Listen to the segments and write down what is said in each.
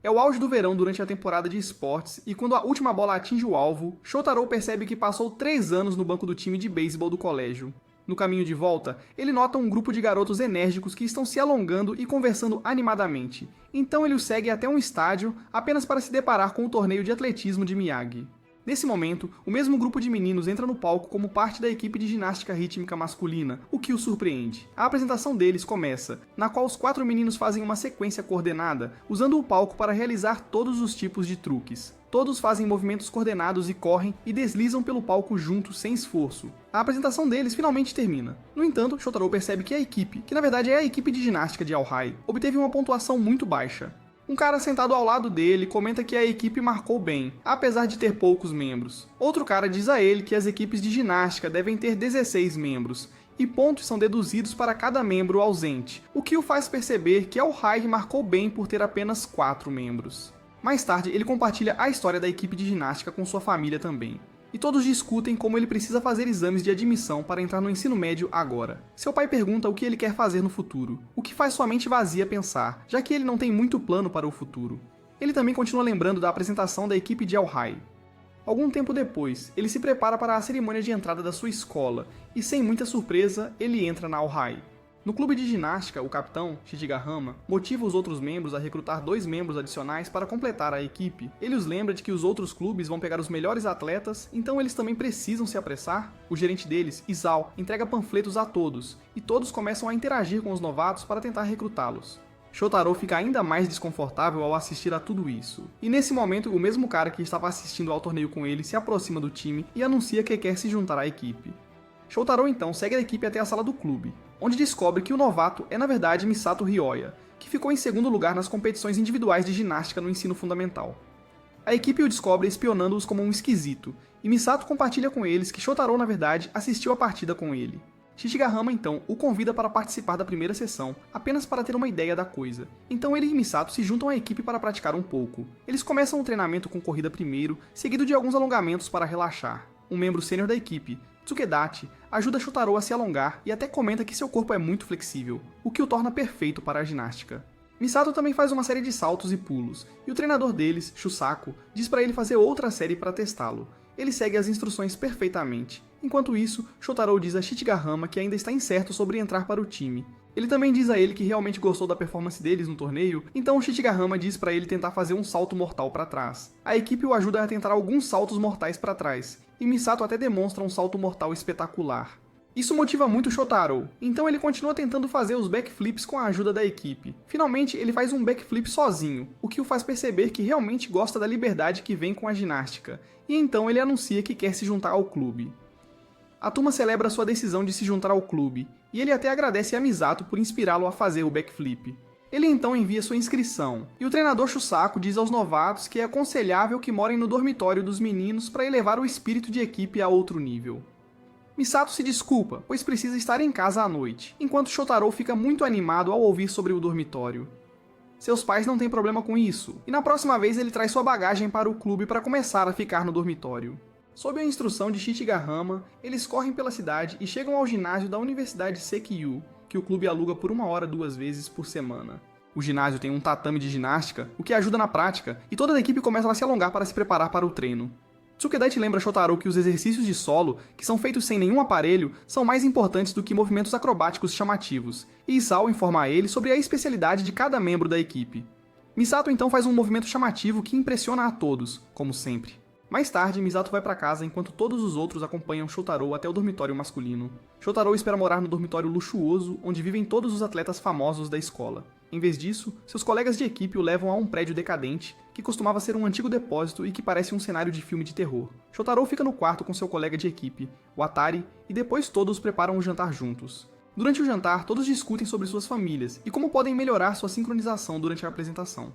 É o auge do verão durante a temporada de esportes e quando a última bola atinge o alvo, Shotaro percebe que passou 3 anos no banco do time de beisebol do colégio. No caminho de volta, ele nota um grupo de garotos enérgicos que estão se alongando e conversando animadamente. Então ele os segue até um estádio apenas para se deparar com o torneio de atletismo de Miyagi. Nesse momento, o mesmo grupo de meninos entra no palco como parte da equipe de ginástica rítmica masculina, o que o surpreende. A apresentação deles começa, na qual os 4 meninos fazem uma sequência coordenada, usando o palco para realizar todos os tipos de truques. Todos fazem movimentos coordenados e correm e deslizam pelo palco juntos sem esforço. A apresentação deles finalmente termina. No entanto, Shotaro percebe que a equipe, que na verdade é a equipe de ginástica de Aohai, obteve uma pontuação muito baixa. Um cara sentado ao lado dele comenta que a equipe marcou bem, apesar de ter poucos membros. Outro cara diz a ele que as equipes de ginástica devem ter 16 membros, e pontos são deduzidos para cada membro ausente, o que o faz perceber que Aohai marcou bem por ter apenas 4 membros. Mais tarde, ele compartilha a história da equipe de ginástica com sua família também. E todos discutem como ele precisa fazer exames de admissão para entrar no ensino médio agora. Seu pai pergunta o que ele quer fazer no futuro, o que faz sua mente vazia pensar, já que ele não tem muito plano para o futuro. Ele também continua lembrando da apresentação da equipe de Aohai. Algum tempo depois, ele se prepara para a cerimônia de entrada da sua escola, e sem muita surpresa, ele entra na Aohai. No clube de ginástica, o capitão, Shichigahama, motiva os outros membros a recrutar 2 membros adicionais para completar a equipe. Ele os lembra de que os outros clubes vão pegar os melhores atletas, então eles também precisam se apressar. O gerente deles, Isao, entrega panfletos a todos, e todos começam a interagir com os novatos para tentar recrutá-los. Shotaro fica ainda mais desconfortável ao assistir a tudo isso. E nesse momento, o mesmo cara que estava assistindo ao torneio com ele se aproxima do time e anuncia que quer se juntar à equipe. Shotaro então segue a equipe até a sala do clube, onde descobre que o novato é na verdade Misato Ryoya, que ficou em segundo lugar nas competições individuais de ginástica no ensino fundamental. A equipe o descobre espionando-os como um esquisito, e Misato compartilha com eles que Shotaro na verdade assistiu a partida com ele. Shichigahama então o convida para participar da primeira sessão, apenas para ter uma ideia da coisa. Então ele e Misato se juntam à equipe para praticar um pouco. Eles começam o treinamento com corrida primeiro, seguido de alguns alongamentos para relaxar. Um membro sênior da equipe, Tsukedachi, ajuda Shotaro a se alongar e até comenta que seu corpo é muito flexível, o que o torna perfeito para a ginástica. Misato também faz uma série de saltos e pulos, e o treinador deles, Shusaku, diz para ele fazer outra série para testá-lo. Ele segue as instruções perfeitamente. Enquanto isso, Shotaro diz a Shichigahama que ainda está incerto sobre entrar para o time. Ele também diz a ele que realmente gostou da performance deles no torneio, então Shichigahama diz para ele tentar fazer um salto mortal para trás. A equipe o ajuda a tentar alguns saltos mortais para trás, e Misato até demonstra um salto mortal espetacular. Isso motiva muito Shotaro, então ele continua tentando fazer os backflips com a ajuda da equipe. Finalmente, ele faz um backflip sozinho, o que o faz perceber que realmente gosta da liberdade que vem com a ginástica, e então ele anuncia que quer se juntar ao clube. A turma celebra sua decisão de se juntar ao clube, e ele até agradece a Misato por inspirá-lo a fazer o backflip. Ele então envia sua inscrição, e o treinador Shusaku diz aos novatos que é aconselhável que morem no dormitório dos meninos para elevar o espírito de equipe a outro nível. Misato se desculpa, pois precisa estar em casa à noite, enquanto Shotaro fica muito animado ao ouvir sobre o dormitório. Seus pais não têm problema com isso, e na próxima vez ele traz sua bagagem para o clube para começar a ficar no dormitório. Sob a instrução de Shichigahama, eles correm pela cidade e chegam ao ginásio da Universidade Seikyu, que o clube aluga por 1 hora 2 vezes por semana. O ginásio tem um tatame de ginástica, o que ajuda na prática, e toda a equipe começa a se alongar para se preparar para o treino. Tsukedachi lembra Shotaro que os exercícios de solo, que são feitos sem nenhum aparelho, são mais importantes do que movimentos acrobáticos chamativos, e Isao informa a ele sobre a especialidade de cada membro da equipe. Misato então faz um movimento chamativo que impressiona a todos, como sempre. Mais tarde, Misato vai para casa enquanto todos os outros acompanham Shotaro até o dormitório masculino. Shotaro espera morar no dormitório luxuoso, onde vivem todos os atletas famosos da escola. Em vez disso, seus colegas de equipe o levam a um prédio decadente, que costumava ser um antigo depósito e que parece um cenário de filme de terror. Shotaro fica no quarto com seu colega de equipe, o Atari, e depois todos preparam um jantar juntos. Durante o jantar, todos discutem sobre suas famílias e como podem melhorar sua sincronização durante a apresentação.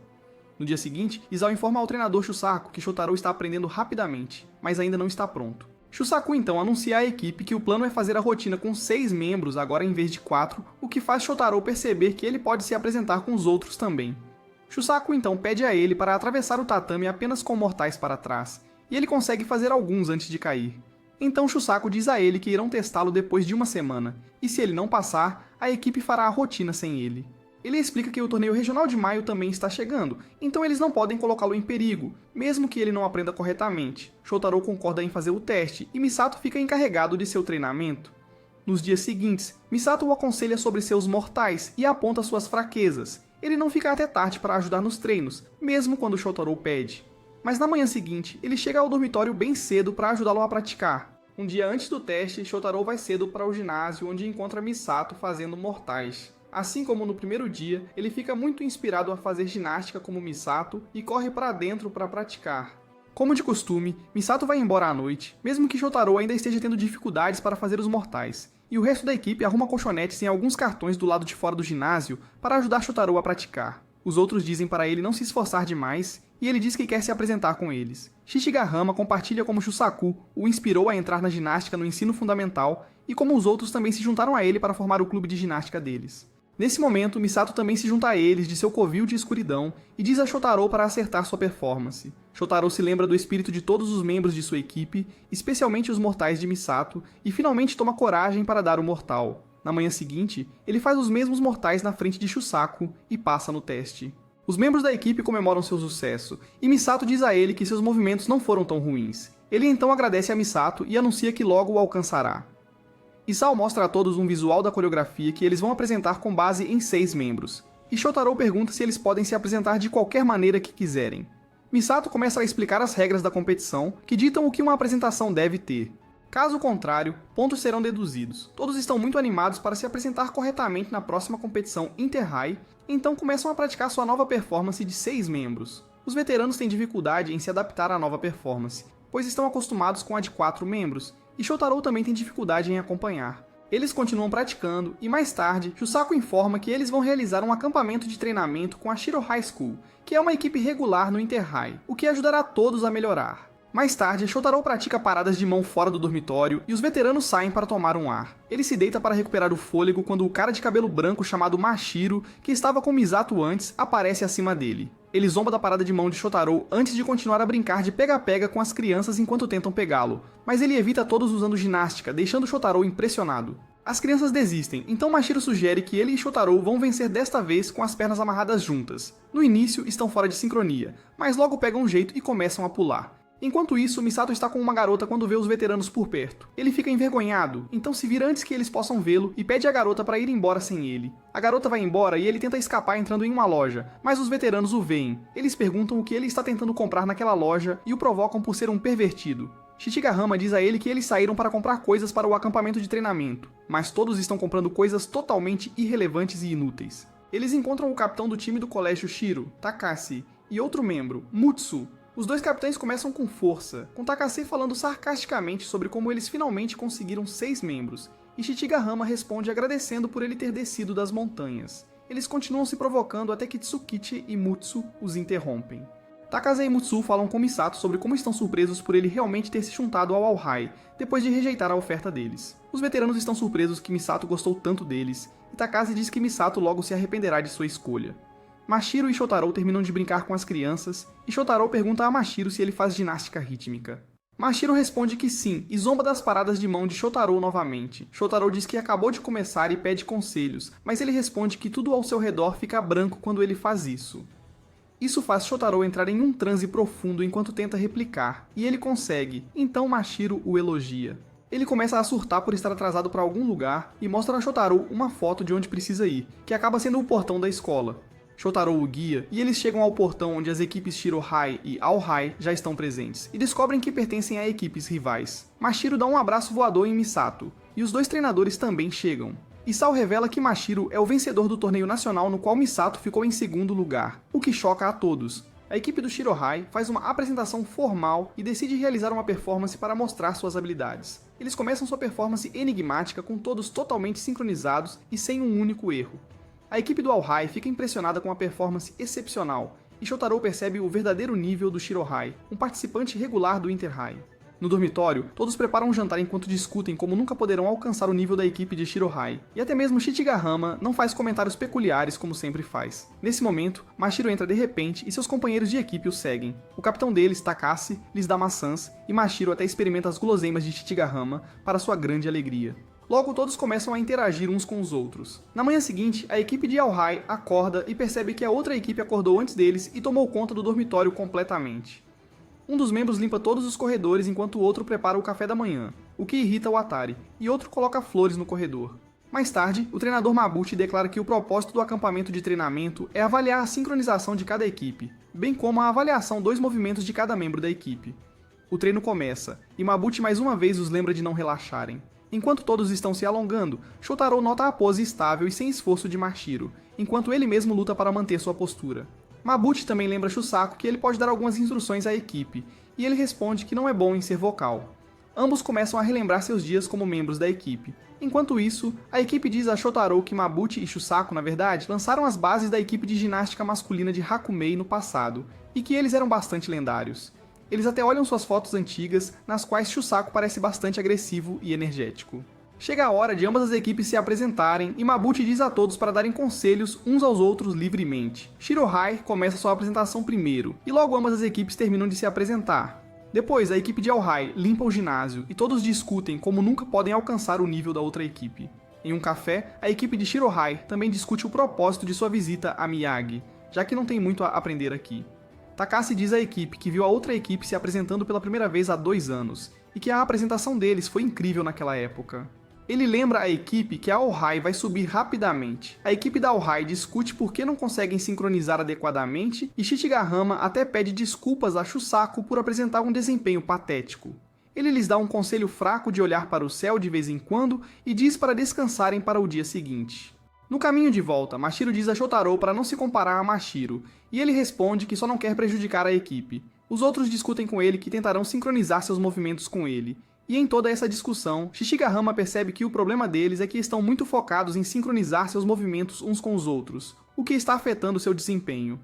No dia seguinte, Isao informa ao treinador Shusaku que Shotaro está aprendendo rapidamente, mas ainda não está pronto. Shusaku então anuncia à equipe que o plano é fazer a rotina com 6 membros agora em vez de 4, o que faz Shotaro perceber que ele pode se apresentar com os outros também. Shusaku então pede a ele para atravessar o tatame apenas com mortais para trás, e ele consegue fazer alguns antes de cair. Então Shusaku diz a ele que irão testá-lo depois de 1 semana, e se ele não passar, a equipe fará a rotina sem ele. Ele explica que o torneio regional de maio também está chegando, então eles não podem colocá-lo em perigo, mesmo que ele não aprenda corretamente. Shotaro concorda em fazer o teste e Misato fica encarregado de seu treinamento. Nos dias seguintes, Misato o aconselha sobre seus mortais e aponta suas fraquezas. Ele não fica até tarde para ajudar nos treinos, mesmo quando Shotaro pede. Mas na manhã seguinte, ele chega ao dormitório bem cedo para ajudá-lo a praticar. Um dia antes do teste, Shotaro vai cedo para o ginásio onde encontra Misato fazendo mortais. Assim como no primeiro dia, ele fica muito inspirado a fazer ginástica como Misato e corre para dentro para praticar. Como de costume, Misato vai embora à noite, mesmo que Shotaro ainda esteja tendo dificuldades para fazer os mortais, e o resto da equipe arruma colchonetes em alguns cartões do lado de fora do ginásio para ajudar Shotaro a praticar. Os outros dizem para ele não se esforçar demais, e ele diz que quer se apresentar com eles. Shishigahama compartilha como Shusaku o inspirou a entrar na ginástica no ensino fundamental, e como os outros também se juntaram a ele para formar o clube de ginástica deles. Nesse momento, Misato também se junta a eles de seu covil de escuridão e diz a Shotaro para acertar sua performance. Shotaro se lembra do espírito de todos os membros de sua equipe, especialmente os mortais de Misato, e finalmente toma coragem para dar o mortal. Na manhã seguinte, ele faz os mesmos mortais na frente de Shusaku e passa no teste. Os membros da equipe comemoram seu sucesso, e Misato diz a ele que seus movimentos não foram tão ruins. Ele então agradece a Misato e anuncia que logo o alcançará. Isao mostra a todos um visual da coreografia que eles vão apresentar com base em 6 membros, e Shotaro pergunta se eles podem se apresentar de qualquer maneira que quiserem. Misato começa a explicar as regras da competição, que ditam o que uma apresentação deve ter. Caso contrário, pontos serão deduzidos. Todos estão muito animados para se apresentar corretamente na próxima competição Inter-High, então começam a praticar sua nova performance de 6 membros. Os veteranos têm dificuldade em se adaptar à nova performance, pois estão acostumados com a de 4 membros, e Shotaro também tem dificuldade em acompanhar. Eles continuam praticando e mais tarde, Shusaku informa que eles vão realizar um acampamento de treinamento com a Shiro High School, que é uma equipe regular no Inter-High, o que ajudará todos a melhorar. Mais tarde, Shotaro pratica paradas de mão fora do dormitório e os veteranos saem para tomar um ar. Ele se deita para recuperar o fôlego quando o cara de cabelo branco chamado Mashiro, que estava com Misato antes, aparece acima dele. Ele zomba da parada de mão de Shotaro antes de continuar a brincar de pega-pega com as crianças enquanto tentam pegá-lo, mas ele evita todos usando ginástica, deixando Shotaro impressionado. As crianças desistem, então Mashiro sugere que ele e Shotaro vão vencer desta vez com as pernas amarradas juntas. No início, estão fora de sincronia, mas logo pegam um jeito e começam a pular. Enquanto isso, Misato está com uma garota quando vê os veteranos por perto. Ele fica envergonhado, então se vira antes que eles possam vê-lo e pede à garota para ir embora sem ele. A garota vai embora e ele tenta escapar entrando em uma loja, mas os veteranos o veem. Eles perguntam o que ele está tentando comprar naquela loja e o provocam por ser um pervertido. Shishigahama diz a ele que eles saíram para comprar coisas para o acampamento de treinamento, mas todos estão comprando coisas totalmente irrelevantes e inúteis. Eles encontram o capitão do time do colégio Shiro, Takashi, e outro membro, Mutsu. Os dois capitães começam com força, com Takashi falando sarcasticamente sobre como eles finalmente conseguiram 6 membros, e Shishigahama responde agradecendo por ele ter descido das montanhas. Eles continuam se provocando até que Tsukichi e Mutsu os interrompem. Takashi e Mutsu falam com Misato sobre como estão surpresos por ele realmente ter se juntado ao All-High, depois de rejeitar a oferta deles. Os veteranos estão surpresos que Misato gostou tanto deles, e Takashi diz que Misato logo se arrependerá de sua escolha. Mashiro e Shotaro terminam de brincar com as crianças, e Shotaro pergunta a Mashiro se ele faz ginástica rítmica. Mashiro responde que sim, e zomba das paradas de mão de Shotaro novamente. Shotaro diz que acabou de começar e pede conselhos, mas ele responde que tudo ao seu redor fica branco quando ele faz isso. Isso faz Shotaro entrar em um transe profundo enquanto tenta replicar, e ele consegue, então Mashiro o elogia. Ele começa a surtar por estar atrasado para algum lugar e mostra a Shotaro uma foto de onde precisa ir, que acaba sendo o portão da escola. Shotaro o guia, e eles chegam ao portão onde as equipes Shiro High e All High já estão presentes, e descobrem que pertencem a equipes rivais. Mashiro dá um abraço voador em Misato, e os dois treinadores também chegam. Isao revela que Mashiro é o vencedor do torneio nacional no qual Misato ficou em segundo lugar, o que choca a todos. A equipe do Shiro High faz uma apresentação formal e decide realizar uma performance para mostrar suas habilidades. Eles começam sua performance enigmática com todos totalmente sincronizados e sem um único erro. A equipe do All High fica impressionada com a performance excepcional, e Shotaro percebe o verdadeiro nível do Shiro High, um participante regular do Inter High. No dormitório, todos preparam um jantar enquanto discutem como nunca poderão alcançar o nível da equipe de Shiro High, e até mesmo Shishigahama não faz comentários peculiares como sempre faz. Nesse momento, Mashiro entra de repente e seus companheiros de equipe o seguem. O capitão deles, Takashi, lhes dá maçãs, e Mashiro até experimenta as guloseimas de Shishigahama para sua grande alegria. Logo, todos começam a interagir uns com os outros. Na manhã seguinte, a equipe de Alhai acorda e percebe que a outra equipe acordou antes deles e tomou conta do dormitório completamente. Um dos membros limpa todos os corredores enquanto o outro prepara o café da manhã, o que irrita o Atari, e outro coloca flores no corredor. Mais tarde, o treinador Mabuchi declara que o propósito do acampamento de treinamento é avaliar a sincronização de cada equipe, bem como a avaliação dos movimentos de cada membro da equipe. O treino começa, e Mabuchi mais uma vez os lembra de não relaxarem. Enquanto todos estão se alongando, Shotaro nota a pose estável e sem esforço de Mashiro, enquanto ele mesmo luta para manter sua postura. Mabuchi também lembra Shusaku que ele pode dar algumas instruções à equipe, e ele responde que não é bom em ser vocal. Ambos começam a relembrar seus dias como membros da equipe. Enquanto isso, a equipe diz a Shotaro que Mabuchi e Shusaku, na verdade, lançaram as bases da equipe de ginástica masculina de Hakumei no passado, e que eles eram bastante lendários. Eles até olham suas fotos antigas, nas quais Shusaku parece bastante agressivo e energético. Chega a hora de ambas as equipes se apresentarem e Mabuchi diz a todos para darem conselhos uns aos outros livremente. Shirohei começa sua apresentação primeiro, e logo ambas as equipes terminam de se apresentar. Depois, a equipe de Alhai limpa o ginásio e todos discutem como nunca podem alcançar o nível da outra equipe. Em um café, a equipe de Shirohei também discute o propósito de sua visita a Miyagi, já que não tem muito a aprender aqui. Takashi diz à equipe que viu a outra equipe se apresentando pela primeira vez há 2 anos, e que a apresentação deles foi incrível naquela época. Ele lembra à equipe que a Alhai vai subir rapidamente. A equipe da Alhai discute por que não conseguem sincronizar adequadamente, e Shichigahama até pede desculpas a Shusaku por apresentar um desempenho patético. Ele lhes dá um conselho fraco de olhar para o céu de vez em quando e diz para descansarem para o dia seguinte. No caminho de volta, Mashiro diz a Shotaro para não se comparar a Mashiro, e ele responde que só não quer prejudicar a equipe. Os outros discutem com ele que tentarão sincronizar seus movimentos com ele, e em toda essa discussão, Shichigahama percebe que o problema deles é que estão muito focados em sincronizar seus movimentos uns com os outros, o que está afetando seu desempenho.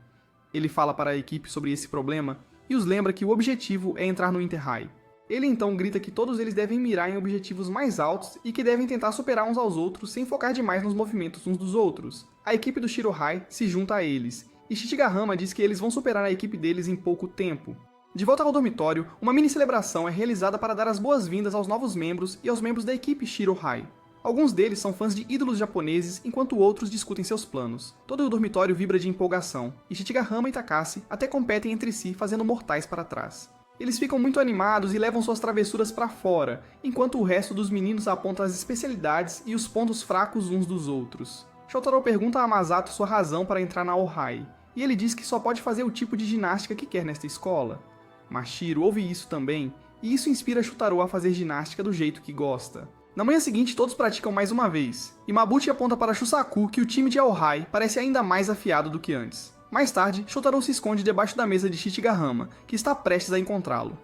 Ele fala para a equipe sobre esse problema e os lembra que o objetivo é entrar no Inter-High. Ele então grita que todos eles devem mirar em objetivos mais altos e que devem tentar superar uns aos outros sem focar demais nos movimentos uns dos outros. A equipe do Shirohei se junta a eles, e Shichigahama diz que eles vão superar a equipe deles em pouco tempo. De volta ao dormitório, uma mini celebração é realizada para dar as boas-vindas aos novos membros e aos membros da equipe Shirohei. Alguns deles são fãs de ídolos japoneses, enquanto outros discutem seus planos. Todo o dormitório vibra de empolgação, e Shichigahama e Takashi até competem entre si fazendo mortais para trás. Eles ficam muito animados e levam suas travessuras para fora, enquanto o resto dos meninos aponta as especialidades e os pontos fracos uns dos outros. Shotaro pergunta a Masato sua razão para entrar na Alhai, e ele diz que só pode fazer o tipo de ginástica que quer nesta escola. Mashiro ouve isso também, e isso inspira Shotaro a fazer ginástica do jeito que gosta. Na manhã seguinte, todos praticam mais uma vez, e Mabuchi aponta para Shusaku que o time de Alhai parece ainda mais afiado do que antes. Mais tarde, Shotaro se esconde debaixo da mesa de Shichigahama, que está prestes a encontrá-lo.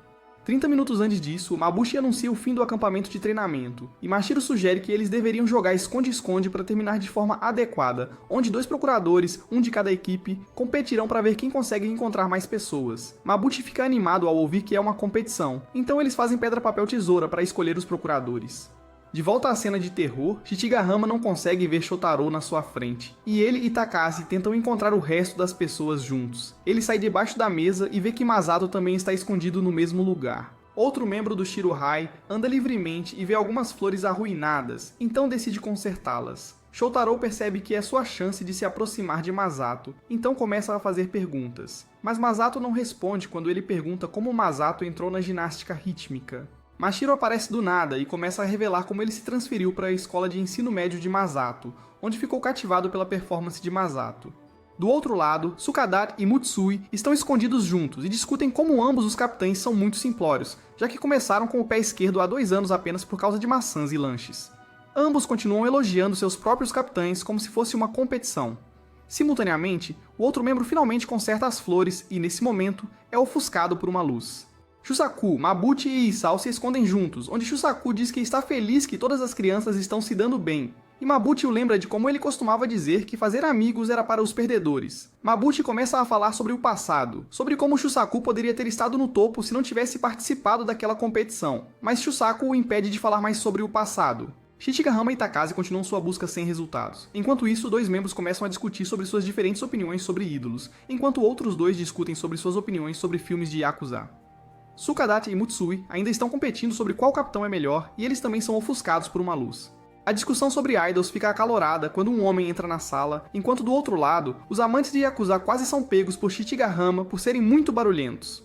30 minutos antes disso, Mabuchi anuncia o fim do acampamento de treinamento, e Mashiro sugere que eles deveriam jogar esconde-esconde para terminar de forma adequada, onde 2 procuradores, um de cada equipe, competirão para ver quem consegue encontrar mais pessoas. Mabuchi fica animado ao ouvir que é uma competição, então eles fazem pedra-papel-tesoura para escolher os procuradores. De volta à cena de terror, Shichigahama não consegue ver Shotaro na sua frente, e ele e Takashi tentam encontrar o resto das pessoas juntos. Ele sai debaixo da mesa e vê que Masato também está escondido no mesmo lugar. Outro membro do Shirohei anda livremente e vê algumas flores arruinadas, então decide consertá-las. Shotaro percebe que é sua chance de se aproximar de Masato, então começa a fazer perguntas. Mas Masato não responde quando ele pergunta como Masato entrou na ginástica rítmica. Mashiro aparece do nada e começa a revelar como ele se transferiu para a escola de ensino médio de Masato, onde ficou cativado pela performance de Masato. Do outro lado, Sukadate e Mutsui estão escondidos juntos e discutem como ambos os capitães são muito simplórios, já que começaram com o pé esquerdo há 2 anos apenas por causa de maçãs e lanches. Ambos continuam elogiando seus próprios capitães como se fosse uma competição. Simultaneamente, o outro membro finalmente conserta as flores e, nesse momento, é ofuscado por uma luz. Shusaku, Mabuchi e Isao se escondem juntos, onde Shusaku diz que está feliz que todas as crianças estão se dando bem, e Mabuchi o lembra de como ele costumava dizer que fazer amigos era para os perdedores. Mabuchi começa a falar sobre o passado, sobre como Shusaku poderia ter estado no topo se não tivesse participado daquela competição, mas Shusaku o impede de falar mais sobre o passado. Shichigahama e Takashi continuam sua busca sem resultados. Enquanto isso, 2 membros começam a discutir sobre suas diferentes opiniões sobre ídolos, enquanto outros 2 discutem sobre suas opiniões sobre filmes de Yakuza. Sukadate e Mutsui ainda estão competindo sobre qual capitão é melhor e eles também são ofuscados por uma luz. A discussão sobre idols fica acalorada quando um homem entra na sala, enquanto do outro lado, os amantes de Yakuza quase são pegos por Shichigahama por serem muito barulhentos.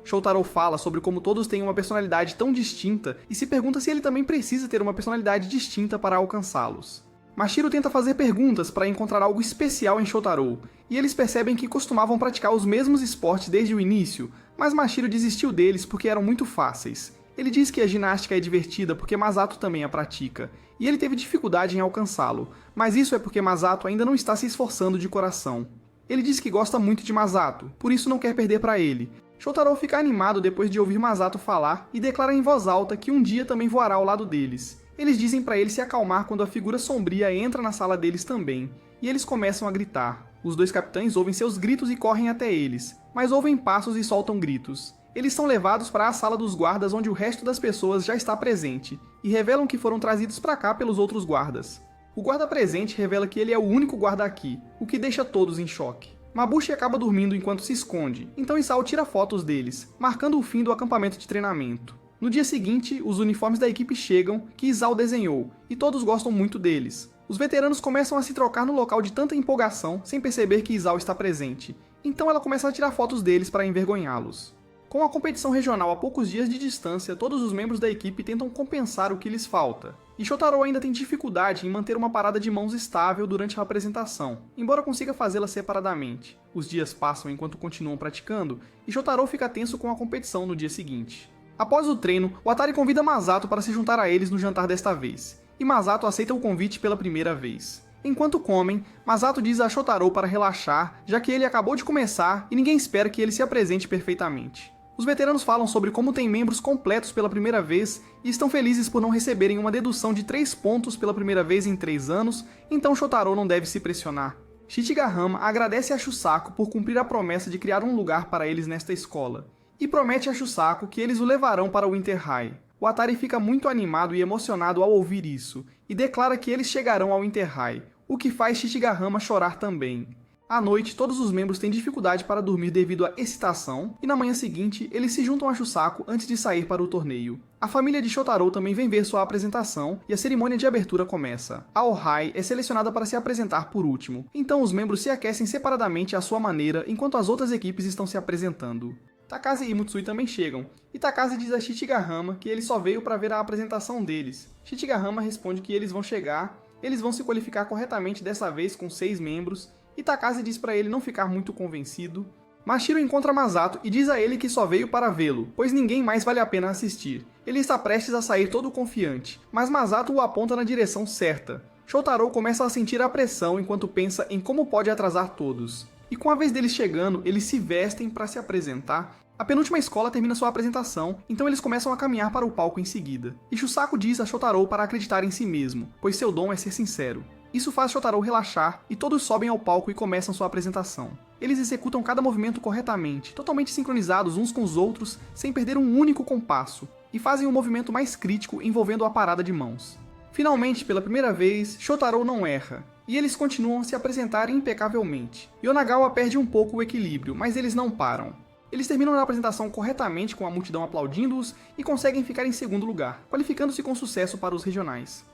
Shotaro fala sobre como todos têm uma personalidade tão distinta e se pergunta se ele também precisa ter uma personalidade distinta para alcançá-los. Mashiro tenta fazer perguntas para encontrar algo especial em Shotaro, e eles percebem que costumavam praticar os mesmos esportes desde o início, mas Mashiro desistiu deles porque eram muito fáceis. Ele diz que a ginástica é divertida porque Masato também a pratica, e ele teve dificuldade em alcançá-lo, mas isso é porque Masato ainda não está se esforçando de coração. Ele diz que gosta muito de Masato, por isso não quer perder para ele. Shotaro fica animado depois de ouvir Masato falar e declara em voz alta que um dia também voará ao lado deles. Eles dizem para ele se acalmar quando a figura sombria entra na sala deles também, e eles começam a gritar. Os dois capitães ouvem seus gritos e correm até eles, mas ouvem passos e soltam gritos. Eles são levados para a sala dos guardas onde o resto das pessoas já está presente, e revelam que foram trazidos para cá pelos outros guardas. O guarda presente revela que ele é o único guarda aqui, o que deixa todos em choque. Mabushi acaba dormindo enquanto se esconde, então Isao tira fotos deles, marcando o fim do acampamento de treinamento. No dia seguinte, os uniformes da equipe chegam, que Isao desenhou, e todos gostam muito deles. Os veteranos começam a se trocar no local de tanta empolgação, sem perceber que Isao está presente, então ela começa a tirar fotos deles para envergonhá-los. Com a competição regional a poucos dias de distância, todos os membros da equipe tentam compensar o que lhes falta. E Shotaro ainda tem dificuldade em manter uma parada de mãos estável durante a apresentação, embora consiga fazê-la separadamente. Os dias passam enquanto continuam praticando, e Shotaro fica tenso com a competição no dia seguinte. Após o treino, o Atari convida Masato para se juntar a eles no jantar desta vez, e Masato aceita o convite pela primeira vez. Enquanto comem, Masato diz a Shotaro para relaxar, já que ele acabou de começar e ninguém espera que ele se apresente perfeitamente. Os veteranos falam sobre como têm membros completos pela primeira vez e estão felizes por não receberem uma dedução de 3 pontos pela primeira vez em 3 anos, então Shotaro não deve se pressionar. Shichigahama agradece a Shusaku por cumprir a promessa de criar um lugar para eles nesta escola, e promete a Shusaku que eles o levarão para o Winter High. O Atari fica muito animado e emocionado ao ouvir isso, e declara que eles chegarão ao Winter High, o que faz Shichigahama chorar também. À noite, todos os membros têm dificuldade para dormir devido à excitação, e na manhã seguinte, eles se juntam a Shusaku antes de sair para o torneio. A família de Shotaro também vem ver sua apresentação, e a cerimônia de abertura começa. A Ohai é selecionada para se apresentar por último, então os membros se aquecem separadamente à sua maneira enquanto as outras equipes estão se apresentando. Takase e Mutsui também chegam, e Takase diz a Shichigahama que ele só veio para ver a apresentação deles. Shichigahama responde que eles vão chegar, eles vão se qualificar corretamente dessa vez com 6 membros, e Takase diz para ele não ficar muito convencido. Mashiro encontra Masato e diz a ele que só veio para vê-lo, pois ninguém mais vale a pena assistir. Ele está prestes a sair todo confiante, mas Masato o aponta na direção certa. Shotaro começa a sentir a pressão enquanto pensa em como pode atrasar todos. E com a vez deles chegando, eles se vestem para se apresentar. A penúltima escola termina sua apresentação, então eles começam a caminhar para o palco em seguida. E Shusaku diz a Shotaro para acreditar em si mesmo, pois seu dom é ser sincero. Isso faz Shotaro relaxar e todos sobem ao palco e começam sua apresentação. Eles executam cada movimento corretamente, totalmente sincronizados uns com os outros, sem perder um único compasso, e fazem o movimento mais crítico envolvendo a parada de mãos. Finalmente, pela primeira vez, Shotaro não erra, e eles continuam a se apresentar impecavelmente. Yonagawa perde um pouco o equilíbrio, mas eles não param. Eles terminam a apresentação corretamente com a multidão aplaudindo-os e conseguem ficar em segundo lugar, qualificando-se com sucesso para os regionais.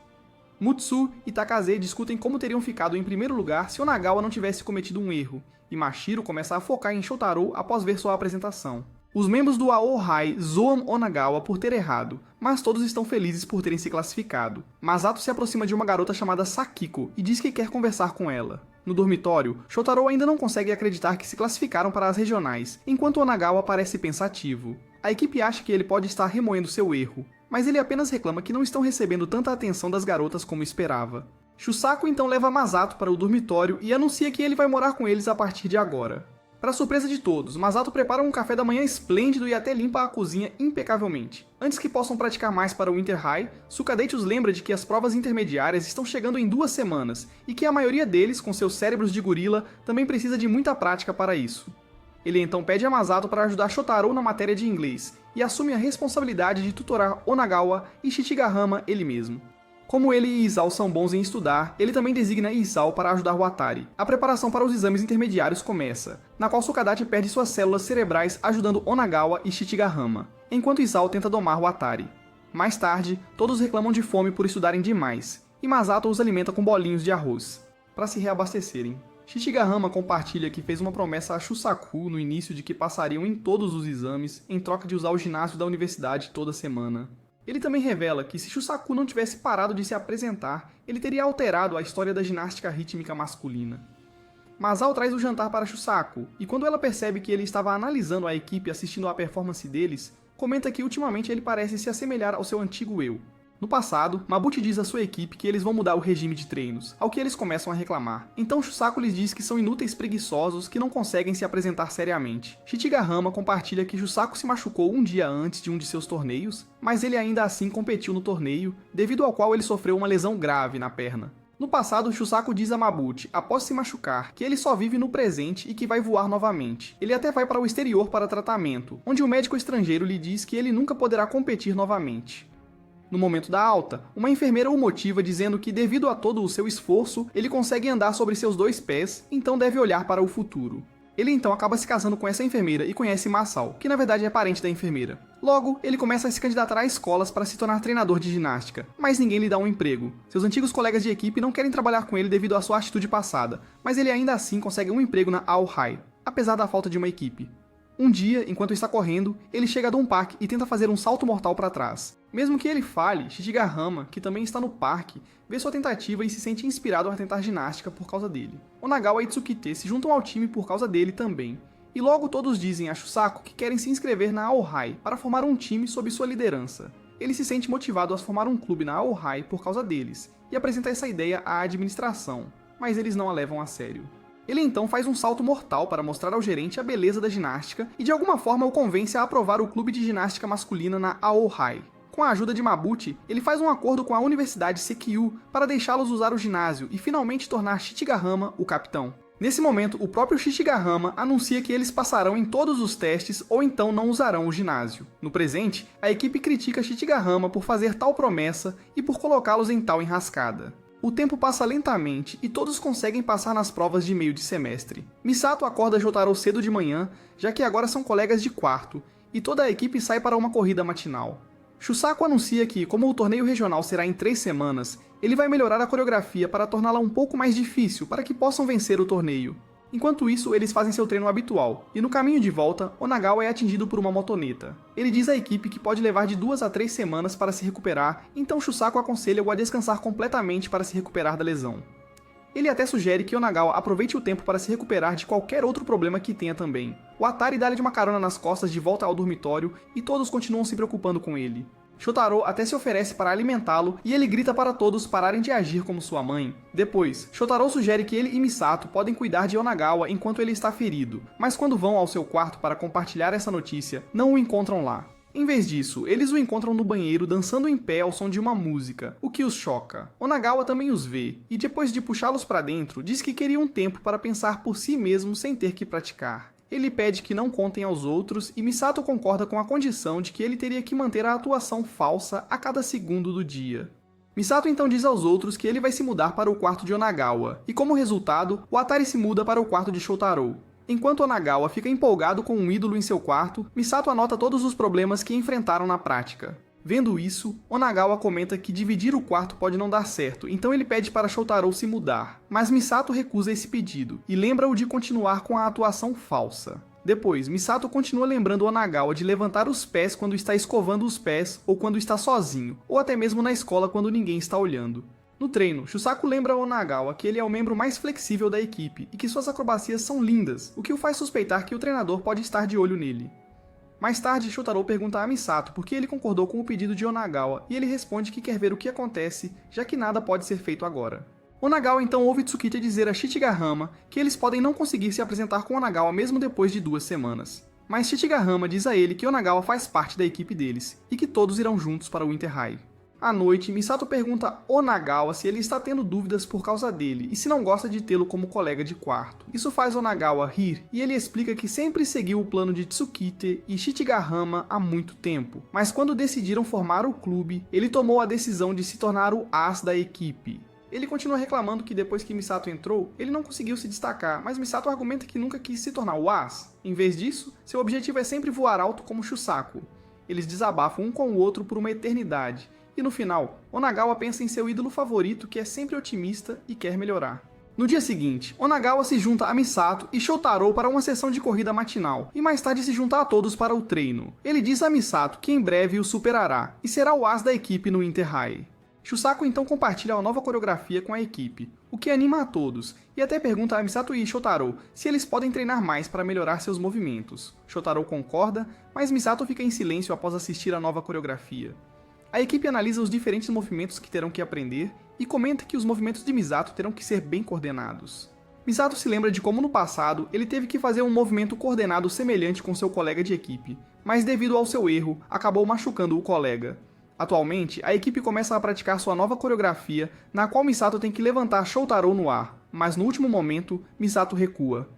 Mutsu e Takase discutem como teriam ficado em primeiro lugar se Onagawa não tivesse cometido um erro, e Mashiro começa a focar em Shotaro após ver sua apresentação. Os membros do Aohai zoam Onagawa por ter errado, mas todos estão felizes por terem se classificado. Masato se aproxima de uma garota chamada Sakiko e diz que quer conversar com ela. No dormitório, Shotaro ainda não consegue acreditar que se classificaram para as regionais, enquanto Onagawa parece pensativo. A equipe acha que ele pode estar remoendo seu erro, mas ele apenas reclama que não estão recebendo tanta atenção das garotas como esperava. Shusaku então leva Masato para o dormitório e anuncia que ele vai morar com eles a partir de agora. Para surpresa de todos, Masato prepara um café da manhã esplêndido e até limpa a cozinha impecavelmente. Antes que possam praticar mais para o Winter High, Sukadate os lembra de que as provas intermediárias estão chegando em 2 semanas, e que a maioria deles, com seus cérebros de gorila, também precisa de muita prática para isso. Ele então pede a Masato para ajudar Shotaro na matéria de inglês, e assume a responsabilidade de tutorar Onagawa e Shichigahama ele mesmo. Como ele e Isao são bons em estudar, ele também designa Isao para ajudar o Atari. A preparação para os exames intermediários começa, na qual Sukadate perde suas células cerebrais ajudando Onagawa e Shichigahama, enquanto Isao tenta domar o Atari. Mais tarde, todos reclamam de fome por estudarem demais, e Masato os alimenta com bolinhos de arroz, para se reabastecerem. Shichigahama compartilha que fez uma promessa a Shusaku no início de que passariam em todos os exames em troca de usar o ginásio da universidade toda semana. Ele também revela que se Shusaku não tivesse parado de se apresentar, ele teria alterado a história da ginástica rítmica masculina. Masao traz o jantar para Shusaku, e quando ela percebe que ele estava analisando a equipe assistindo à performance deles, comenta que ultimamente ele parece se assemelhar ao seu antigo eu. No passado, Mabuchi diz à sua equipe que eles vão mudar o regime de treinos, ao que eles começam a reclamar. Então Shusaku lhes diz que são inúteis preguiçosos que não conseguem se apresentar seriamente. Shichigahama compartilha que Shusaku se machucou um dia antes de um de seus torneios, mas ele ainda assim competiu no torneio, devido ao qual ele sofreu uma lesão grave na perna. No passado, Shusaku diz a Mabuchi, após se machucar, que ele só vive no presente e que vai voar novamente. Ele até vai para o exterior para tratamento, onde o médico estrangeiro lhe diz que ele nunca poderá competir novamente. No momento da alta, uma enfermeira o motiva dizendo que devido a todo o seu esforço, ele consegue andar sobre seus 2 pés, então deve olhar para o futuro. Ele então acaba se casando com essa enfermeira e conhece Masao, que na verdade é parente da enfermeira. Logo, ele começa a se candidatar a escolas para se tornar treinador de ginástica, mas ninguém lhe dá um emprego. Seus antigos colegas de equipe não querem trabalhar com ele devido à sua atitude passada, mas ele ainda assim consegue um emprego na Aohai, apesar da falta de uma equipe. Um dia, enquanto está correndo, ele chega a Donpak e tenta fazer um salto mortal para trás. Mesmo que ele falhe, Shichigahama, que também está no parque, vê sua tentativa e se sente inspirado a tentar ginástica por causa dele. Onagawa e Tsukite se juntam ao time por causa dele também, e logo todos dizem a Shusaku que querem se inscrever na Aohai para formar um time sob sua liderança. Ele se sente motivado a formar um clube na Aohai por causa deles, e apresenta essa ideia à administração, mas eles não a levam a sério. Ele então faz um salto mortal para mostrar ao gerente a beleza da ginástica e de alguma forma o convence a aprovar o clube de ginástica masculina na Aohai. Com a ajuda de Mabuchi, ele faz um acordo com a Universidade Seikyu para deixá-los usar o ginásio e finalmente tornar Shichigahama o capitão. Nesse momento, o próprio Shichigahama anuncia que eles passarão em todos os testes ou então não usarão o ginásio. No presente, a equipe critica Shichigahama por fazer tal promessa e por colocá-los em tal enrascada. O tempo passa lentamente e todos conseguem passar nas provas de meio de semestre. Misato acorda Jotaro cedo de manhã, já que agora são colegas de quarto, e toda a equipe sai para uma corrida matinal. Shusaku anuncia que, como o torneio regional será em 3 semanas, ele vai melhorar a coreografia para torná-la um pouco mais difícil para que possam vencer o torneio. Enquanto isso, eles fazem seu treino habitual, e no caminho de volta, Onagawa é atingido por uma motoneta. Ele diz à equipe que pode levar de 2 a 3 semanas para se recuperar, então Shusaku aconselha-o a descansar completamente para se recuperar da lesão. Ele até sugere que Onagawa aproveite o tempo para se recuperar de qualquer outro problema que tenha também. O Atari dá-lhe uma carona nas costas de volta ao dormitório, e todos continuam se preocupando com ele. Shotaro até se oferece para alimentá-lo e ele grita para todos pararem de agir como sua mãe. Depois, Shotaro sugere que ele e Misato podem cuidar de Onagawa enquanto ele está ferido, mas quando vão ao seu quarto para compartilhar essa notícia, não o encontram lá. Em vez disso, eles o encontram no banheiro dançando em pé ao som de uma música, o que os choca. Onagawa também os vê, e depois de puxá-los para dentro, diz que queria um tempo para pensar por si mesmo sem ter que praticar. Ele pede que não contem aos outros e Misato concorda com a condição de que ele teria que manter a atuação falsa a cada segundo do dia. Misato então diz aos outros que ele vai se mudar para o quarto de Onagawa, e como resultado, o Atari se muda para o quarto de Shotaro. Enquanto Onagawa fica empolgado com um ídolo em seu quarto, Misato anota todos os problemas que enfrentaram na prática. Vendo isso, Onagawa comenta que dividir o quarto pode não dar certo, então ele pede para Shotaro se mudar, mas Misato recusa esse pedido, e lembra-o de continuar com a atuação falsa. Depois, Misato continua lembrando Onagawa de levantar os pés quando está escovando os pés ou quando está sozinho, ou até mesmo na escola quando ninguém está olhando. No treino, Shusaku lembra a Onagawa que ele é o membro mais flexível da equipe e que suas acrobacias são lindas, o que o faz suspeitar que o treinador pode estar de olho nele. Mais tarde, Shotaro pergunta a Misato por que ele concordou com o pedido de Onagawa e ele responde que quer ver o que acontece, já que nada pode ser feito agora. Onagawa então ouve Tsukite dizer a Shichigahama que eles podem não conseguir se apresentar com Onagawa mesmo depois de 2 semanas. Mas Shichigahama diz a ele que Onagawa faz parte da equipe deles e que todos irão juntos para o Inter High. À noite, Misato pergunta a Onagawa se ele está tendo dúvidas por causa dele e se não gosta de tê-lo como colega de quarto. Isso faz Onagawa rir e ele explica que sempre seguiu o plano de Tsukite e Shichigahama há muito tempo, mas quando decidiram formar o clube, ele tomou a decisão de se tornar o as da equipe. Ele continua reclamando que depois que Misato entrou, ele não conseguiu se destacar, mas Misato argumenta que nunca quis se tornar o as. Em vez disso, seu objetivo é sempre voar alto como Shusaku. Eles desabafam um com o outro por uma eternidade, E no final, Onagawa pensa em seu ídolo favorito que é sempre otimista e quer melhorar. No dia seguinte, Onagawa se junta a Misato e Shotaro para uma sessão de corrida matinal, e mais tarde se junta a todos para o treino. Ele diz a Misato que em breve o superará, e será o as da equipe no Inter High. Shusaku então compartilha a nova coreografia com a equipe, o que anima a todos, e até pergunta a Misato e Shotaro se eles podem treinar mais para melhorar seus movimentos. Shotaro concorda, mas Misato fica em silêncio após assistir a nova coreografia. A equipe analisa os diferentes movimentos que terão que aprender e comenta que os movimentos de Misato terão que ser bem coordenados. Misato se lembra de como no passado ele teve que fazer um movimento coordenado semelhante com seu colega de equipe, mas devido ao seu erro, acabou machucando o colega. Atualmente, a equipe começa a praticar sua nova coreografia, na qual Misato tem que levantar Shotaro no ar, mas no último momento, Misato recua.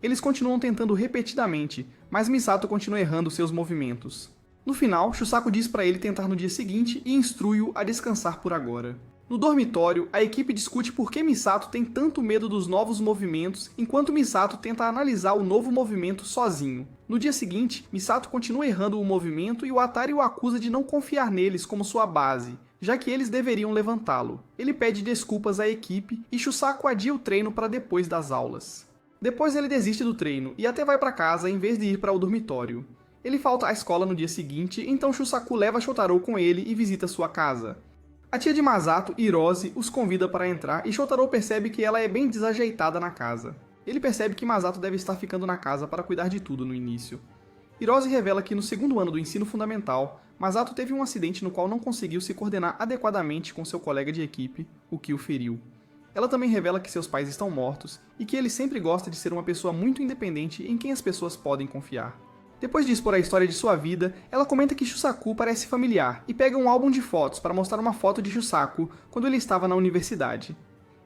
Eles continuam tentando repetidamente, mas Misato continua errando seus movimentos. No final, Shusaku diz para ele tentar no dia seguinte e instrui-o a descansar por agora. No dormitório, a equipe discute por que Misato tem tanto medo dos novos movimentos, enquanto Misato tenta analisar o novo movimento sozinho. No dia seguinte, Misato continua errando o movimento e o Atari o acusa de não confiar neles como sua base, já que eles deveriam levantá-lo. Ele pede desculpas à equipe e Shusaku adia o treino para depois das aulas. Depois ele desiste do treino e até vai para casa em vez de ir para o dormitório. Ele falta à escola no dia seguinte, então Shusaku leva Shotaro com ele e visita sua casa. A tia de Masato, Hirose, os convida para entrar e Shotaro percebe que ela é bem desajeitada na casa. Ele percebe que Masato deve estar ficando na casa para cuidar de tudo no início. Hirose revela que no segundo ano do ensino fundamental, Masato teve um acidente no qual não conseguiu se coordenar adequadamente com seu colega de equipe, o que o feriu. Ela também revela que seus pais estão mortos e que ele sempre gosta de ser uma pessoa muito independente em quem as pessoas podem confiar. Depois de expor a história de sua vida, ela comenta que Shusaku parece familiar e pega um álbum de fotos para mostrar uma foto de Shusaku quando ele estava na universidade.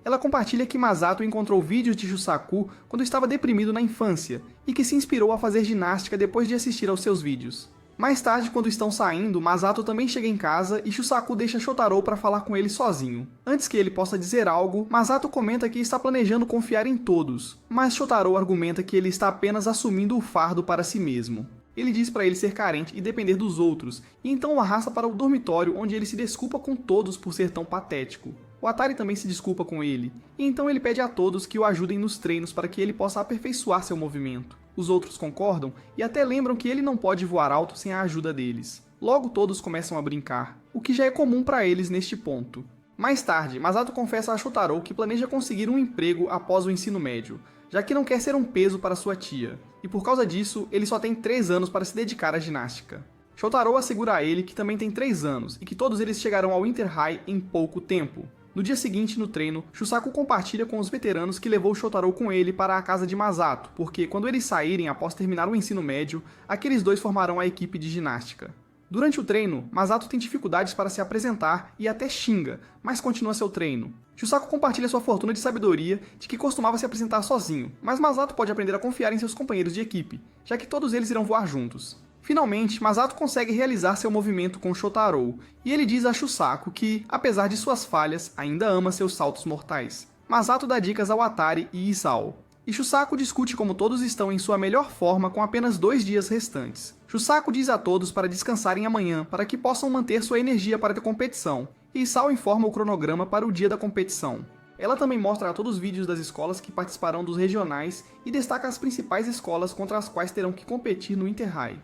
Ela compartilha que Masato encontrou vídeos de Shusaku quando estava deprimido na infância e que se inspirou a fazer ginástica depois de assistir aos seus vídeos. Mais tarde, quando estão saindo, Masato também chega em casa e Shusaku deixa Shotaro para falar com ele sozinho. Antes que ele possa dizer algo, Masato comenta que está planejando confiar em todos, mas Shotaro argumenta que ele está apenas assumindo o fardo para si mesmo. Ele diz para ele ser carente e depender dos outros, e então o arrasta para o dormitório onde ele se desculpa com todos por ser tão patético. O Atari também se desculpa com ele, e então ele pede a todos que o ajudem nos treinos para que ele possa aperfeiçoar seu movimento. Os outros concordam e até lembram que ele não pode voar alto sem a ajuda deles. Logo todos começam a brincar, o que já é comum para eles neste ponto. Mais tarde, Masato confessa a Shotaro que planeja conseguir um emprego após o ensino médio, já que não quer ser um peso para sua tia, e por causa disso, ele só tem 3 anos para se dedicar à ginástica. Shotaro assegura a ele que também tem 3 anos e que todos eles chegarão ao Inter High em pouco tempo. No dia seguinte, no treino, Shusaku compartilha com os veteranos que levou Shotaro com ele para a casa de Masato, porque quando eles saírem após terminar o ensino médio, aqueles dois formarão a equipe de ginástica. Durante o treino, Masato tem dificuldades para se apresentar e até xinga, mas continua seu treino. Shusaku compartilha sua fortuna de sabedoria de que costumava se apresentar sozinho, mas Masato pode aprender a confiar em seus companheiros de equipe, já que todos eles irão voar juntos. Finalmente, Masato consegue realizar seu movimento com Shotaro, e ele diz a Shusaku que, apesar de suas falhas, ainda ama seus saltos mortais. Masato dá dicas ao Atari e Isao. E Shusaku discute como todos estão em sua melhor forma com apenas 2 dias restantes. Shusaku diz a todos para descansarem amanhã para que possam manter sua energia para a competição, e Isao informa o cronograma para o dia da competição. Ela também mostra a todos vídeos das escolas que participarão dos regionais e destaca as principais escolas contra as quais terão que competir no Inter High.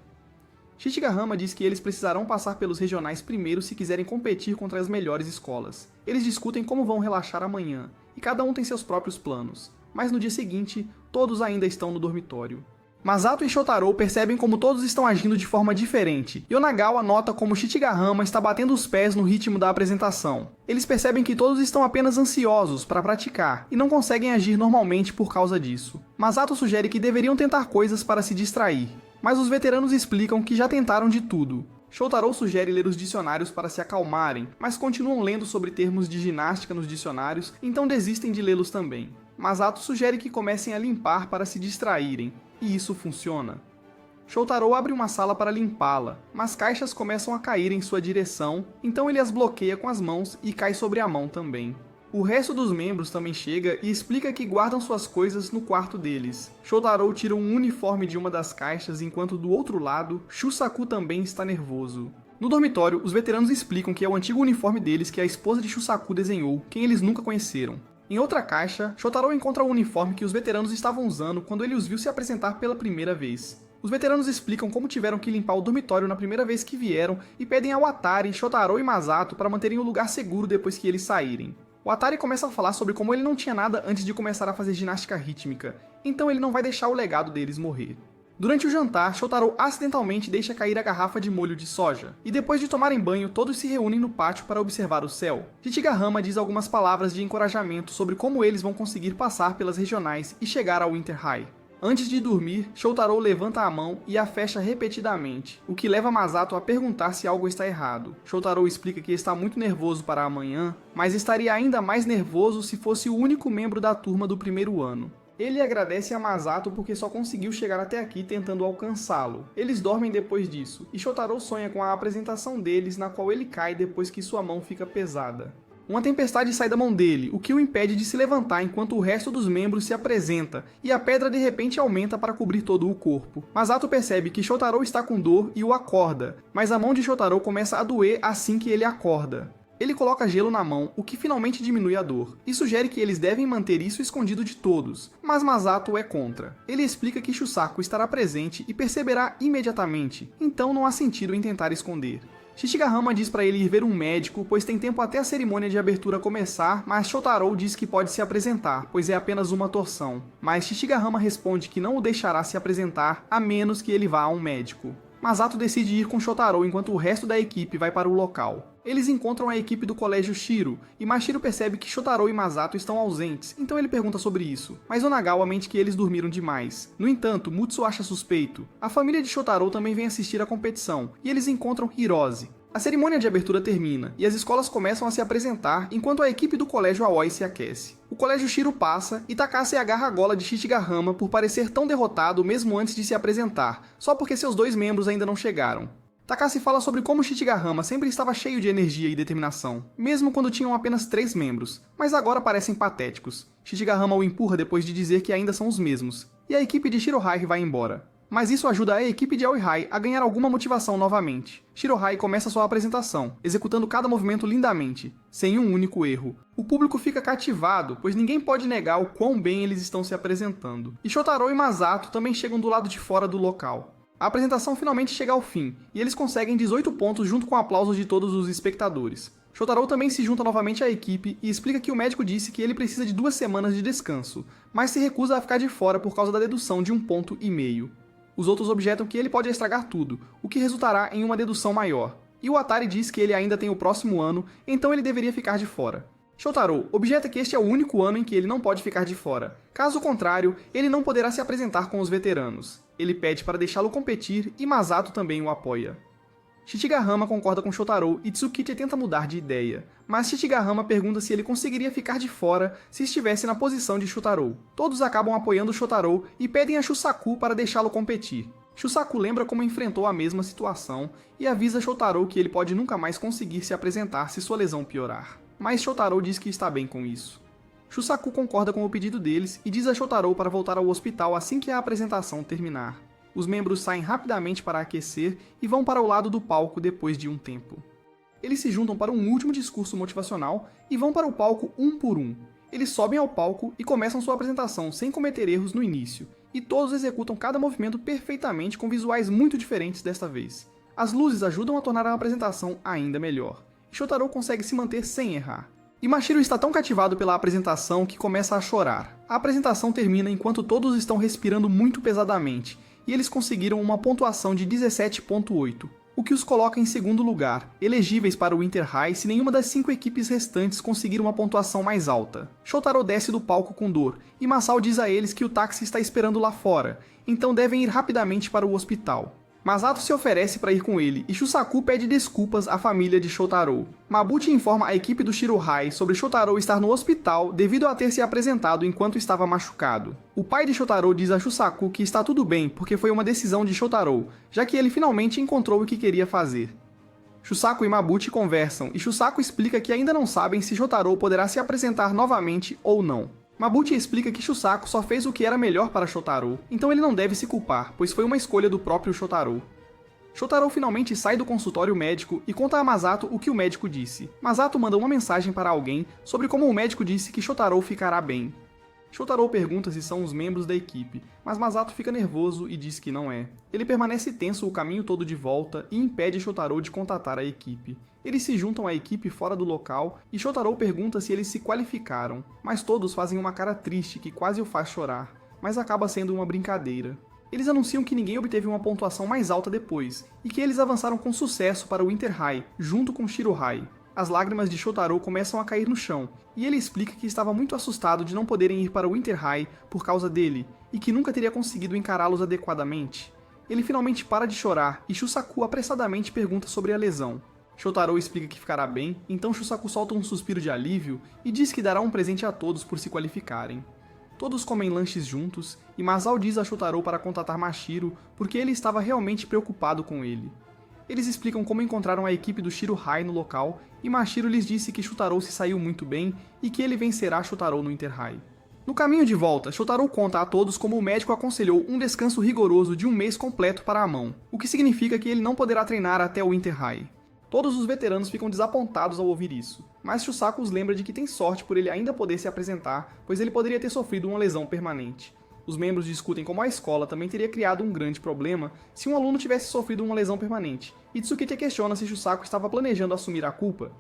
Shichigahama diz que eles precisarão passar pelos regionais primeiro se quiserem competir contra as melhores escolas. Eles discutem como vão relaxar amanhã, e cada um tem seus próprios planos. Mas no dia seguinte, todos ainda estão no dormitório. Masato e Shotaro percebem como todos estão agindo de forma diferente, e Onagawa nota como Shichigahama está batendo os pés no ritmo da apresentação. Eles percebem que todos estão apenas ansiosos para praticar, e não conseguem agir normalmente por causa disso. Masato sugere que deveriam tentar coisas para se distrair, mas os veteranos explicam que já tentaram de tudo. Shotaro sugere ler os dicionários para se acalmarem, mas continuam lendo sobre termos de ginástica nos dicionários, então desistem de lê-los também. Masato sugere que comecem a limpar para se distraírem, e isso funciona. Shotaro abre uma sala para limpá-la, mas caixas começam a cair em sua direção, então ele as bloqueia com as mãos e cai sobre a mão também. O resto dos membros também chega e explica que guardam suas coisas no quarto deles. Shotaro tira um uniforme de uma das caixas enquanto do outro lado, Shusaku também está nervoso. No dormitório, os veteranos explicam que é o antigo uniforme deles que a esposa de Shusaku desenhou, quem eles nunca conheceram. Em outra caixa, Shotaro encontra o uniforme que os veteranos estavam usando quando ele os viu se apresentar pela primeira vez. Os veteranos explicam como tiveram que limpar o dormitório na primeira vez que vieram e pedem ao Atari, Shotaro e Masato para manterem o lugar seguro depois que eles saírem. O Atari começa a falar sobre como ele não tinha nada antes de começar a fazer ginástica rítmica, então ele não vai deixar o legado deles morrer. Durante o jantar, Shotaro acidentalmente deixa cair a garrafa de molho de soja, e depois de tomarem banho, todos se reúnem no pátio para observar o céu. Shichigahama diz algumas palavras de encorajamento sobre como eles vão conseguir passar pelas regionais e chegar ao Winter High. Antes de dormir, Shotaro levanta a mão e a fecha repetidamente, o que leva Masato a perguntar se algo está errado. Shotaro explica que está muito nervoso para amanhã, mas estaria ainda mais nervoso se fosse o único membro da turma do primeiro ano. Ele agradece a Masato porque só conseguiu chegar até aqui tentando alcançá-lo. Eles dormem depois disso, e Shotaro sonha com a apresentação deles, na qual ele cai depois que sua mão fica pesada. Uma tempestade sai da mão dele, o que o impede de se levantar enquanto o resto dos membros se apresenta, e a pedra de repente aumenta para cobrir todo o corpo. Masato percebe que Shotaro está com dor e o acorda, mas a mão de Shotaro começa a doer assim que ele acorda. Ele coloca gelo na mão, o que finalmente diminui a dor, e sugere que eles devem manter isso escondido de todos, mas Masato é contra. Ele explica que Shusaku estará presente e perceberá imediatamente, então não há sentido em tentar esconder. Shichigahama diz para ele ir ver um médico, pois tem tempo até a cerimônia de abertura começar, mas Shotaro diz que pode se apresentar, pois é apenas uma torção. Mas Shichigahama responde que não o deixará se apresentar, a menos que ele vá a um médico. Masato decide ir com Shotaro enquanto o resto da equipe vai para o local. Eles encontram a equipe do colégio Shiro, e Mashiro percebe que Shotaro e Masato estão ausentes, então ele pergunta sobre isso, mas Onagawa mente que eles dormiram demais. No entanto, Mutsu acha suspeito. A família de Shotaro também vem assistir a competição, e eles encontram Hirose. A cerimônia de abertura termina, e as escolas começam a se apresentar enquanto a equipe do colégio Aoi se aquece. O colégio Shiro passa, e Takase agarra a gola de Shichigahama por parecer tão derrotado mesmo antes de se apresentar, só porque seus dois membros ainda não chegaram. Takase fala sobre como Shichigahama sempre estava cheio de energia e determinação, mesmo quando tinham apenas 3 membros, mas agora parecem patéticos. Shichigahama o empurra depois de dizer que ainda são os mesmos, e a equipe de Shirohei vai embora. Mas isso ajuda a equipe de Aoi a ganhar alguma motivação novamente. Shirohei começa sua apresentação, executando cada movimento lindamente, sem um único erro. O público fica cativado, pois ninguém pode negar o quão bem eles estão se apresentando. E Shotaro e Masato também chegam do lado de fora do local. A apresentação finalmente chega ao fim, e eles conseguem 18 pontos junto com aplausos de todos os espectadores. Shotaro também se junta novamente à equipe e explica que o médico disse que ele precisa de 2 semanas de descanso, mas se recusa a ficar de fora por causa da dedução de 1,5 ponto. Os outros objetam que ele pode estragar tudo, o que resultará em uma dedução maior. E o Atari diz que ele ainda tem o próximo ano, então ele deveria ficar de fora. Shotaro objeta que este é o único ano em que ele não pode ficar de fora. Caso contrário, ele não poderá se apresentar com os veteranos. Ele pede para deixá-lo competir e Masato também o apoia. Shichigahama concorda com Shotaro e Tsukichi tenta mudar de ideia, mas Shichigahama pergunta se ele conseguiria ficar de fora se estivesse na posição de Shotaro. Todos acabam apoiando Shotaro e pedem a Shusaku para deixá-lo competir. Shusaku lembra como enfrentou a mesma situação e avisa Shotaro que ele pode nunca mais conseguir se apresentar se sua lesão piorar. Mas Shotaro diz que está bem com isso. Shusaku concorda com o pedido deles e diz a Shotaro para voltar ao hospital assim que a apresentação terminar. Os membros saem rapidamente para aquecer e vão para o lado do palco depois de um tempo. Eles se juntam para um último discurso motivacional e vão para o palco um por um. Eles sobem ao palco e começam sua apresentação sem cometer erros no início, e todos executam cada movimento perfeitamente com visuais muito diferentes desta vez. As luzes ajudam a tornar a apresentação ainda melhor. Shotaro consegue se manter sem errar. E Mashiro está tão cativado pela apresentação que começa a chorar. A apresentação termina enquanto todos estão respirando muito pesadamente, e eles conseguiram uma pontuação de 17,8, o que os coloca em segundo lugar, elegíveis para o Winter High se nenhuma das 5 equipes restantes conseguir uma pontuação mais alta. Shotaro desce do palco com dor, e Masao diz a eles que o táxi está esperando lá fora, então devem ir rapidamente para o hospital. Masato se oferece para ir com ele, e Shusaku pede desculpas à família de Shotaro. Mabuchi informa a equipe do Shirohei sobre Shotaro estar no hospital devido a ter se apresentado enquanto estava machucado. O pai de Shotaro diz a Shusaku que está tudo bem porque foi uma decisão de Shotaro, já que ele finalmente encontrou o que queria fazer. Shusaku e Mabuchi conversam, e Shusaku explica que ainda não sabem se Shotaro poderá se apresentar novamente ou não. Mabuchi explica que Shusaku só fez o que era melhor para Shotaro, então ele não deve se culpar, pois foi uma escolha do próprio Shotaro. Shotaro finalmente sai do consultório médico e conta a Masato o que o médico disse. Masato manda uma mensagem para alguém sobre como o médico disse que Shotaro ficará bem. Shotaro pergunta se são os membros da equipe, mas Masato fica nervoso e diz que não é. Ele permanece tenso o caminho todo de volta e impede Shotaro de contatar a equipe. Eles se juntam à equipe fora do local e Shotaro pergunta se eles se qualificaram, mas todos fazem uma cara triste que quase o faz chorar, mas acaba sendo uma brincadeira. Eles anunciam que ninguém obteve uma pontuação mais alta depois, e que eles avançaram com sucesso para o Inter High, junto com Shiro High. As lágrimas de Shotaro começam a cair no chão, e ele explica que estava muito assustado de não poderem ir para o Inter High por causa dele, e que nunca teria conseguido encará-los adequadamente. Ele finalmente para de chorar, e Shusaku apressadamente pergunta sobre a lesão. Shotaro explica que ficará bem, então Shusaku solta um suspiro de alívio e diz que dará um presente a todos por se qualificarem. Todos comem lanches juntos, e Masao diz a Shotaro para contatar Mashiro porque ele estava realmente preocupado com ele. Eles explicam como encontraram a equipe do Shiro High no local, e Mashiro lhes disse que Shotaro se saiu muito bem e que ele vencerá Shotaro no Inter High. No caminho de volta, Shotaro conta a todos como o médico aconselhou um descanso rigoroso de um mês completo para a mão, o que significa que ele não poderá treinar até o Inter High. Todos os veteranos ficam desapontados ao ouvir isso, mas Shusaku os lembra de que tem sorte por ele ainda poder se apresentar, pois ele poderia ter sofrido uma lesão permanente. Os membros discutem como a escola também teria criado um grande problema se um aluno tivesse sofrido uma lesão permanente, e Tsukete questiona se Shusaku estava planejando assumir a culpa.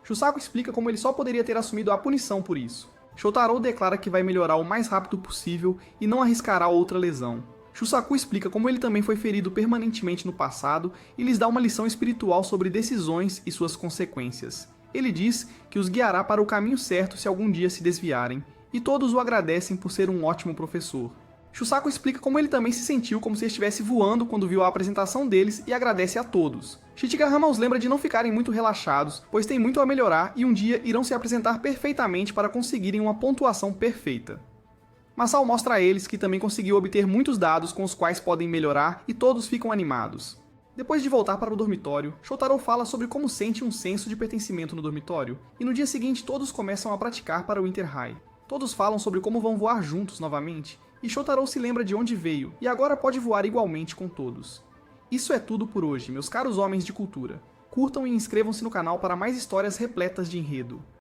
Shusaku explica como ele só poderia ter assumido a punição por isso. Shotaro declara que vai melhorar o mais rápido possível e não arriscará outra lesão. Shusaku explica como ele também foi ferido permanentemente no passado e lhes dá uma lição espiritual sobre decisões e suas consequências. Ele diz que os guiará para o caminho certo se algum dia se desviarem, e todos o agradecem por ser um ótimo professor. Shusaku explica como ele também se sentiu como se estivesse voando quando viu a apresentação deles e agradece a todos. Shichigahama os lembra de não ficarem muito relaxados, pois tem muito a melhorar e um dia irão se apresentar perfeitamente para conseguirem uma pontuação perfeita. Masao mostra a eles que também conseguiu obter muitos dados com os quais podem melhorar e todos ficam animados. Depois de voltar para o dormitório, Shotaro fala sobre como sente um senso de pertencimento no dormitório, e no dia seguinte todos começam a praticar para o Inter High. Todos falam sobre como vão voar juntos novamente, e Shotaro se lembra de onde veio e agora pode voar igualmente com todos. Isso é tudo por hoje, meus caros homens de cultura. Curtam e inscrevam-se no canal para mais histórias repletas de enredo.